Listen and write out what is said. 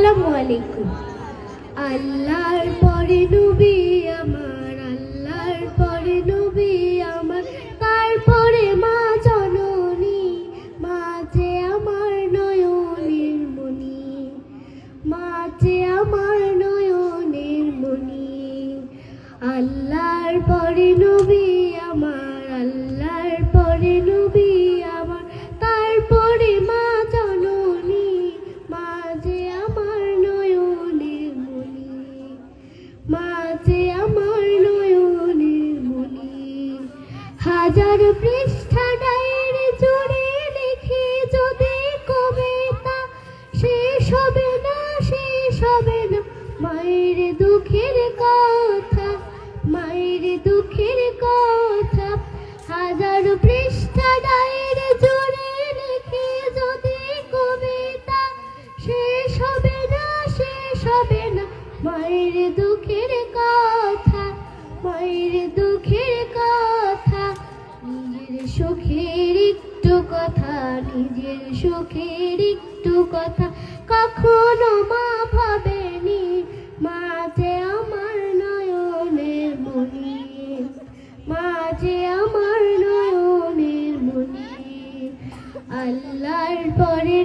আসসালামু আলাইকুম। আল্লাহর পরে নবী আমার, আল্লাহর পরে নবী আমার, তারপরে মা জননী, মা যে আমার নয়নের মণি, মা যে আমার নয়নের মণি। আল্লাহর পরে নবী আমার, আল্লাহর পরে নবী আমার, তারপরে মা জননী, মা যে আমার নয়নের মণি, মা যে আমার নয়নের মণি। হাজার পৃষ্ঠা ডায়েরি জুড়ে লিখি যদি কবিতা, শেষ হবে না, শেষ হবে না মায়ের দুঃখের কথা, মায়ের দুঃখের কথা। হাজার পৃষ্ঠা ডায়েরি জুড়ে লিখি যদি কবিতা, শেষ হবে না, শেষ হবে না মায়ের দুঃখের কথা, মায়ের দুঃখের কথা। নিজের সুখের একটু কথা, নিজের সুখের একটু কথা কখনো মা ভাবেনি, মা যে আমার নয়নের মণি, মা যে আমার নয়নের মণি। আল্লাহর পরে